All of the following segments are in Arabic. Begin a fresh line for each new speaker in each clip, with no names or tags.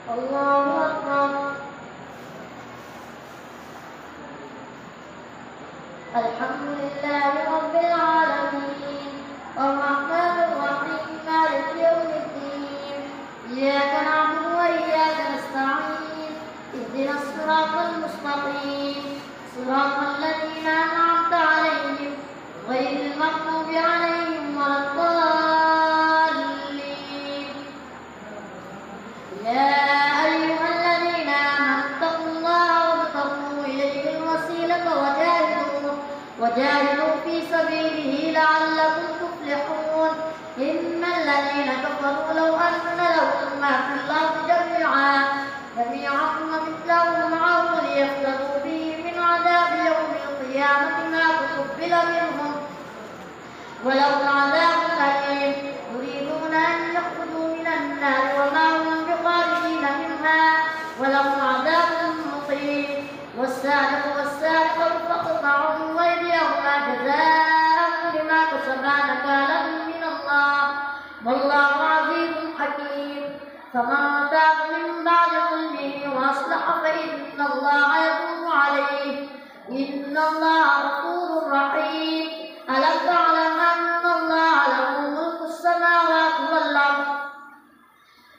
الله أكبر. الحمد لله رب العالمين الرحمن الرحيم مالك يوم الدين إياك نعبد وإياك نستعين اهدنا الصراط المستقيم صراط الذين أنعمت عليهم غير المغضوب عليهم ولا الضالين. يا أيها الذين آمنوا اتقوا الله وابتغوا إليه الوسيلة وجاهدوا في سبيله لعلكم تفلحون. إن الذين كفروا لو أن لهم ما في الأرض جميعا ومثله معه ليفتدوا به من عذاب يوم القيامة ما تقبل منهم ولهم عذاب أليم. يريدون أن يخرجوا من النار وما هم بخارجين منها ولهم عذاب مقيم. والسارق والسارقة فاقطعوا أيديهما جزاء بما كسبا نكالا من الله والله عزيز حكيم. فمن تاب من بعد ظلمه وأصلح فإن الله يتوب عليه إن الله غفور رحيم. ألم تعلم أن الله له ملك السماوات والأرض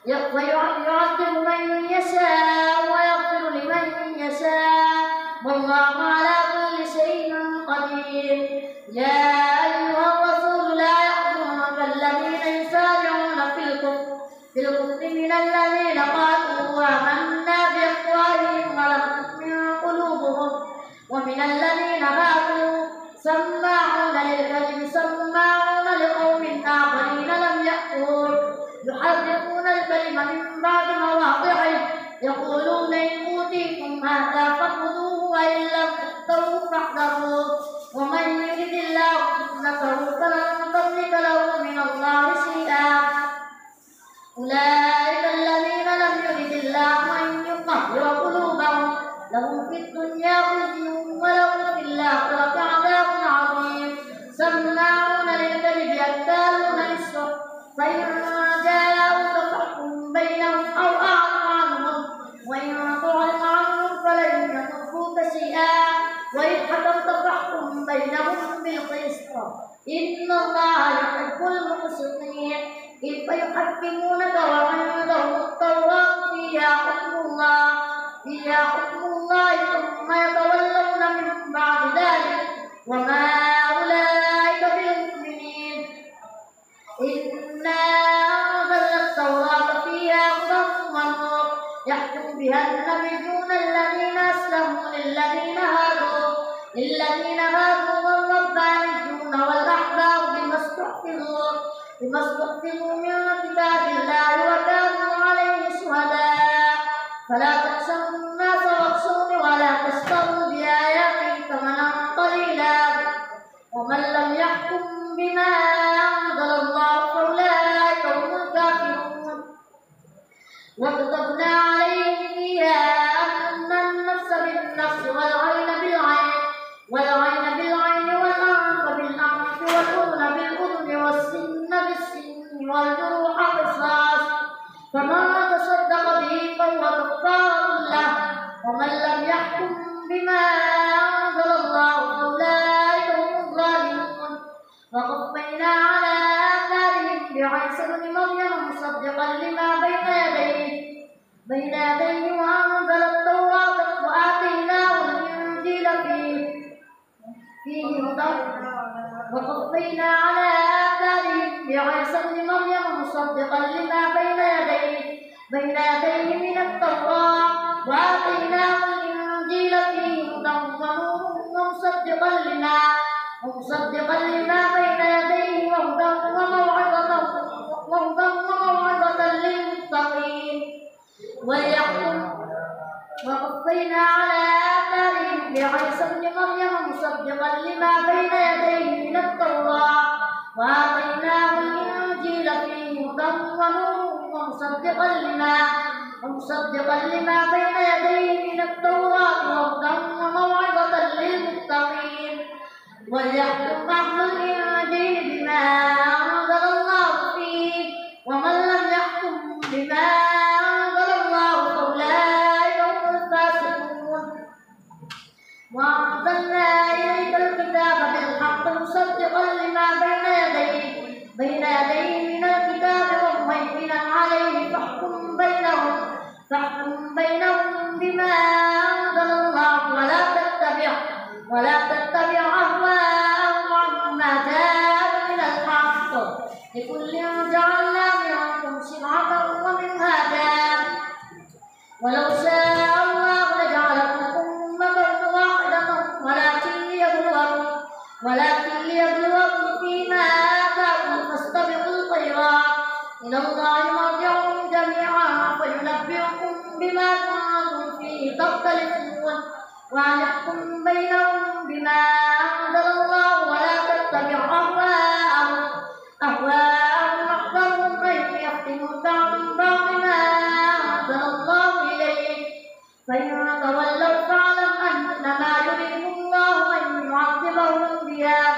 يعذب من يشاء ويغفر لمن يشاء والله على كل شيء قدير. يا أيها الرسول لا يحزنك الذين يسارعون في الكفر من الذين قالوا آمنا بأفواههم ولم تؤمن قلوبهم ومن الذين هادوا سماعون للكذب سماعون لقوم آخرين لم يأتوك يحرفون الكلم من بعد مواضعه يقولون إن أوتيتم هذا فخذوه وإن لم تؤتوه فاحذروه ومن يرد الله فتنته فلن تملك له من الله شيئا. أولئك الذين لم يرد الله أن يطهر قلوبهم لهم في الدنيا خزي ولهم في الآخرة عذاب عظيم. سماعون للكذب أكالون للسحت فإن جاءوك فاحكم بينهم أو أعرض عنهم وإن تعرض عنهم فلن يضروك شيئا وإن حكمت فاحكم بينهم بالقسط إن الله يحب المقسطين. كيف يحكمونك وعندهم التوراة فيها حكم الله ثم يتولون من بعد ذلك وما أولئك بالمؤمنين. إنا أنزلنا التوراة فيها هدى ونور يحكم بها النبيون الذين أسلموا للذين هادوا والربانيون والأحبار بما استحفظوا من كتاب الله وكانوا عليه شهداء. فلا تخشوا الناس واخشوني ولا تشتروا بآياتي ثمنا قليلا ومن لم يحكم بما أنزل الله فأولئك هم الكافرون. وكتبنا عليهم فيها أن النفس بالنفس والعين بالعين والأنف بالأنف والأذن بالأذن والسن بالسن والجروح قصاص فمن تصدق به فهو كفارة له ومن لم يحكم بما أنزل الله فأولئك هم الظالمون. وقفينا على آثارهم بعيسى ابن مريم مصدقا لما بين يديه وأنزل التوراة وآتيناه الإنجيل فيه هدى. وقفينا على آثارهم بعيسى ابن مريم مصدقا لما بين يديه من التوراة وآتيناه الإنجيل فيه هدى ونور ومصدقا لما بين يديه وهدى وموعظة للمتقين. وقفينا على آثارهم بعيسى ابن مريم مصدقا لما بين يديه من التوراة وآتيناه الإنجيل فيه هدى ونور ومصدقا لما بين يديه من التوراة وهدى وموعظة للمتقين. وليحكم أهل الإنجيل بما أنزل الله فيه ومن لم يحكم بما أنزل الله ولو شاء الله لجعلكم أمة واحدة ولكن ليبلوكم فيما آتاكم فاستبقوا الخيرات إلى الله مرجعكم جميعا فينبئكم بما كنتم فيه تختلفون وأن يحكم بينهم بما أنزل الله ولا تتبع أهواءهم واحذرهم أن يفتنوك عن بعض ما أنزل الله إليك فإن تولوا فاعلم أنما يريد الله أن يعذبهم بها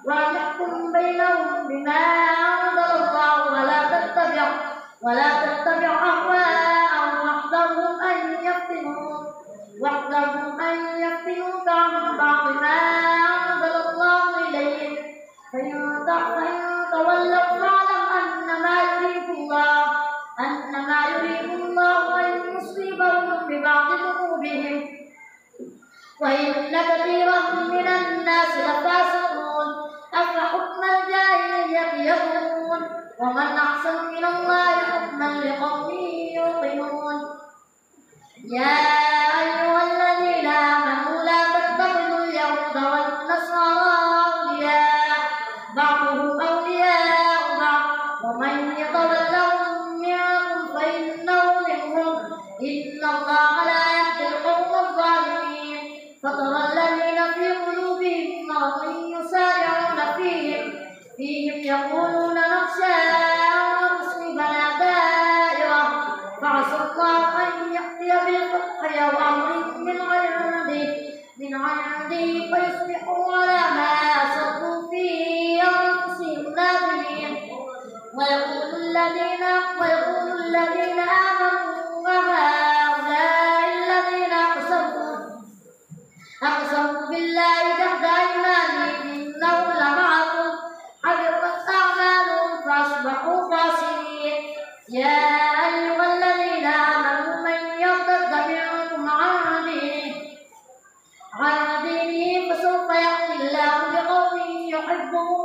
وأن يحكم بينهم بما أنزل الله ولا تتبع أهواءهم واحذرهم أن يفتنوك عن بعض ما أنزل الله إليك فإن تولوا فاعلم أنما يريد الله أن يصيبهم ببعض ذنوبهم وإن كثيرا من الناس لفاسقون أفحكم الجاهلية يبغون ومن أحسن من الله حكما لقوم يوقنون يا أيها الذين آمنوا لا تتخذوا اليهود والنصارى أولياء بعضهم أولياء بعض ومن يتولهم منكم فإنه منهم إن الله لا يهدي القوم الظالمين فترى الذين في قلوبهم مرض يسارعون فيهم يقولون نخشى أن تصيبنا دائرة فعسى الله أن يأتي بالفتح أو أمر من عنده فيصبحوا على ما أسروا في أنفسهم نادمين ويقول الذين آمنوا وهؤلاء الذين أقسموا بالله جهد أيمانهم إنهم لمعكم حبطت أعمالهم فأصبحوا خاسرين يا أيها الذين آمنوا من يرتد منكم عن دينه فسوف يأتي الله بقوم يحبهم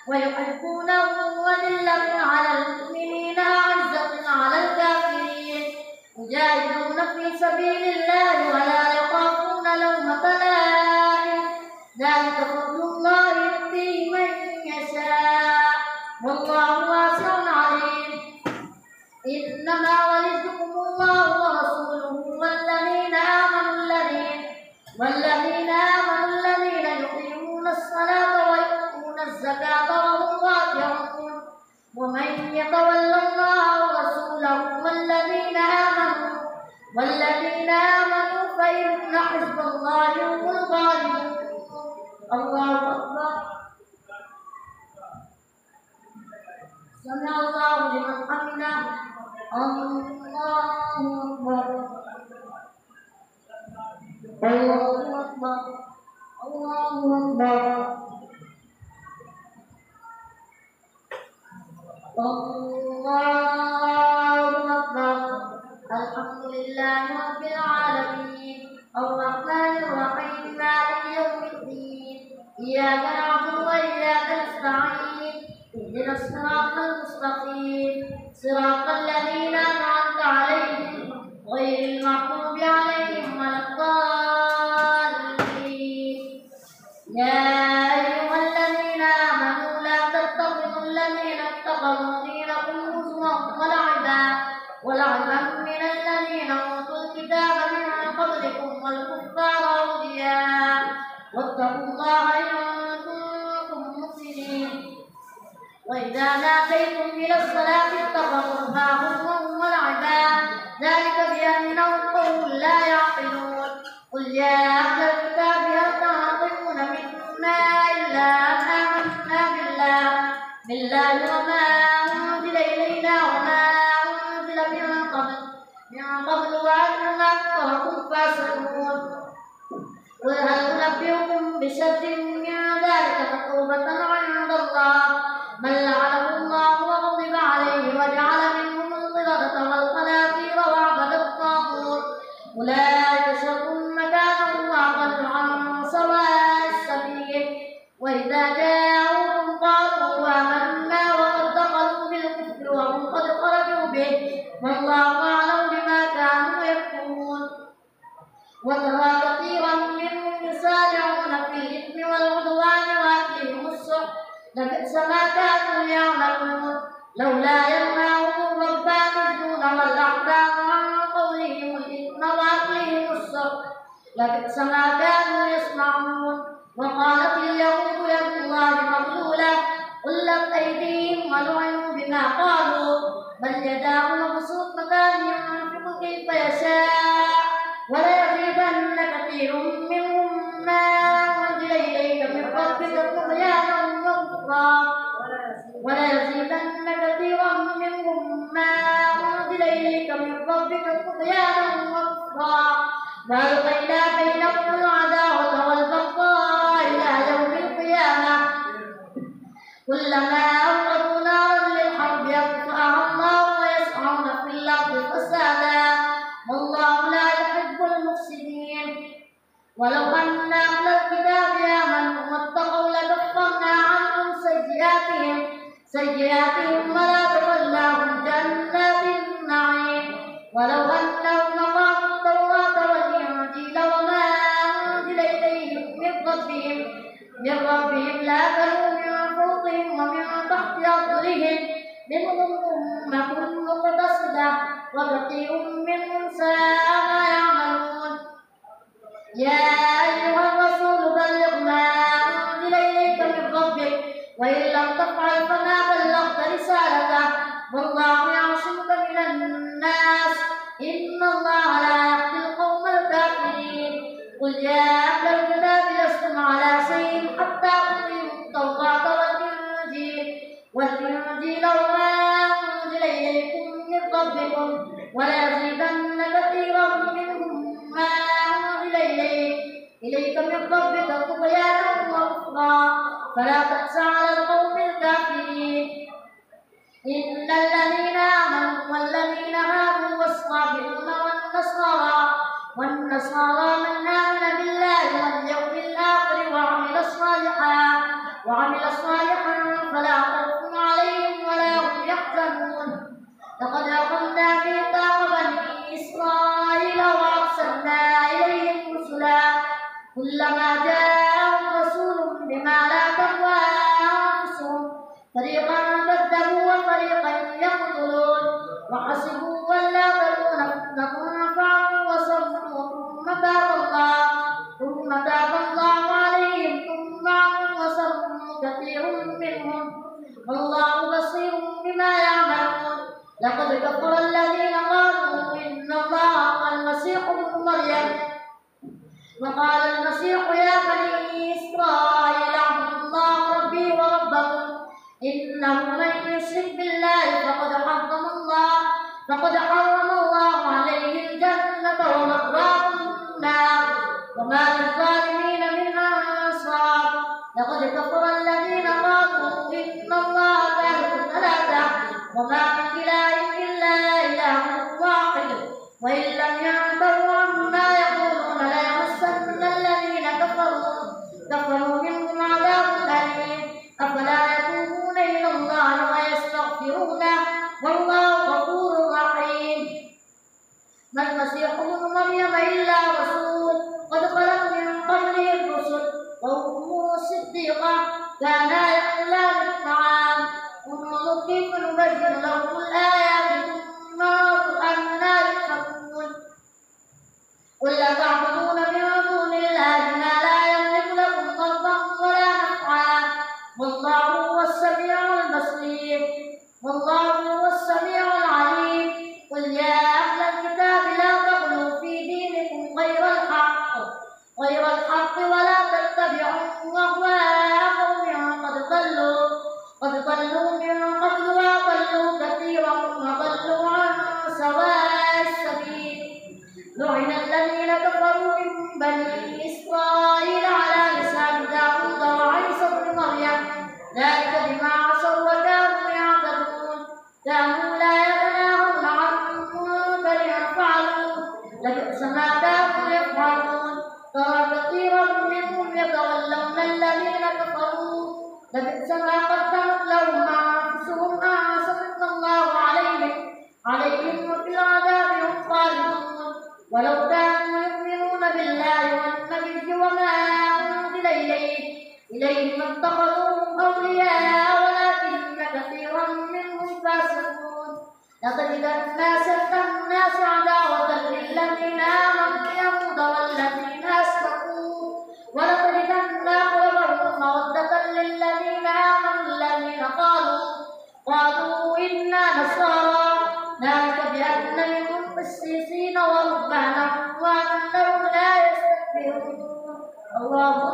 ويحبونه أذلة على المؤمنين أعزة على الكافرين يجاهدون في سبيل الله ولا يخافون لومة لائم ذلك فضل الله يؤتيه من يشاء والله واسع عليم إنما وليكم الله ورسوله والذين آمنوا الذين يقيمون الصلاة ويؤتون الزكاة وهم راكعون ومن يتول الله ورسوله والذين آمنوا فإن حزب الله هم الغالبون الله أكبر سمع الله لمن حمده الله أكبر الله أكبر الله أكبر الله أكبر الحمد لله رب العالمين الرحمن الرحيم مالك يوم الدين إياك نعبد وإياك نستعين اهدنا الصراط المستقيم صراط الذين أنعمت عليهم غير المغضوب عليهم ولا الضالين يا أيها الذين آمنوا لا تتخذوا الذين اتخذوا دينكم هزوا ولعبا من الذين أوتوا الكتاب من قبلكم والكفار أولياء واتقوا الله إن كنتم مؤمنين وإذا ناديتم إلى الصلاة اتخذوها هزوا ولعبا ذلك بأنهم قوم لا يعقلون قل يا أهل الكتاب هل تنقمون منا إلا أن آمنا بالله وما أنزل إلينا وما أنزل من قبل وأن أكثركم فاسقون قل هل أنبئكم بشر من ذلك مثوبة عند الله من لعنه الله وغضب عليه وجعل منهم القردة والخنازير وعبد الطاغوت أولئك شر مكانا وأضل عن سواء السبيل وإذا جاءوكم قالوا لبئس ما كانوا يعملون لولا ينهاهم الربانيون والأحبار عن قولهم الإثم وأكلهم السحت لبئس ما كانوا يصنعون. وقالت اليهود يد الله مغلولة غلت أيديهم ولعنوا بما قالوا بل يداه مبسوطتان ينفق كيف يشاء وليزيدن كثير منهم ما أنزل إليك من ربك طغيانا وكفرا وليزيدن كثيرا منهم ما أنزل إليك من ربك طغيانا وكفرا وألقينا بينهم العداوة والبغضاء إلى يوم القيامة كلما أوقدوا نارا للحرب أطفأها الله ويسعون في الأرض فسادا والله لا يحب المفسدين. ولو أن أهل الكتاب آمنوا واتقوا لكفرنا عنهم سيئاتهم ولأدخلناهم جنات النعيم. ولو أنهم أقاموا التوراة والإنجيل وما أنزل إليهم من ربهم لأكلوا من فوقهم ومن تحت أرجلهم منهم أمة مقتصدة وكثير منهم ساء ما يعملون. يا أيها الرسول بلغ ما أنزل إليك من ربك وإن لم تفعل فما بلغت رسالته والله يعصمك من الناس إن الله لا يهدي القوم الكافرين. قل يا أهل الكتاب لستم على شيء حتى تقيموا التوراة والإنجيل وما أنزل إليكم من ربكم وليزيدن كثيرا منهم ما أنزل إليك من ربك طغيانا وكفرا فلا تأس على القوم الكافرين. إن الذين آمنوا والذين هادوا والصابئون والنصارى من آمن بالله واليوم الآخر وعمل صالحا فلا خوف عليهم ولا هم يحزنون. لقد أخذنا ميثاق بني إسرائيل وأرسلنا إليهم رسلا كلما جاءهم رسول بما لا تهوى أنفسهم فريقا كذبوا وفريقا يقتلون وحسبوا ألا تكون فتنة فعموا وصموا ثم تاب الله عليهم ثم عموا وصموا كثير منهم والله بصير بما يعملون. لقد كفر الذين قالوا إن الله هو المسيح ابن مريم وقال المسيح يا بني إسرائيل اعبدوا الله ربي وربكم إنه من يشرك بالله فقد حرم الله عليه الجنة ومأواه النار وما للظالمين من أنصار. لقد كفر الذين قالوا إن الله ثالث ثلاثة وما من إله إلا إله واحد وإن لم ينتهوا عما يقولون ليمسن الذين كفروا منهم عذاب أليم. أفلا يتوبون إلى الله ويستغفرونه والله غفور رحيم. ما المسيح ابن مريم إلا رسول قد خلت من قبله الرسل وأمه صديقة كانا يأكلان الطعام انظر كيف نبين لهم الآيات ثم انظر أنا يؤفكون. قل أتعبدون من دون الله ما لا يملك لكم ضرا ولا نفعا والله هو السميع البصير والله هو السميع العليم. قل يا أهل الكتاب لا تغلوا في دينكم غير الحق ولا تتبعوا أهواء قوم قد ضلوا من قبل وأضلوا كثيرا وضلوا عن سواء السبيل. لعن الذين كفروا من بني إسرائيل على لسان داود وعيسى ابن مريم ذلك بما عصوا وكانوا يعتدون كانوا لا يتناهون عن منكر فعلوا لبئس ما كانوا يفعلون. ترى كثيرا منهم يتولون الذين كفروا لبئس ما قدمت لهم أنفسهم أن سخط الله عليهم وفي العذاب هم خالدون. ولو كانوا يؤمنون بالله والنبي وما أنزل إليه ما اتخذوهم أولياء لتجدن أشد الناس عداوة للذين آمنوا اليهود والذين أشركوا ولتجدن أقربهم مودة للذين آمنوا الذين قالوا إنا نصارى ذلك بأن منهم قسيسين ورهبانا وأنهم لا يستكبرون. الله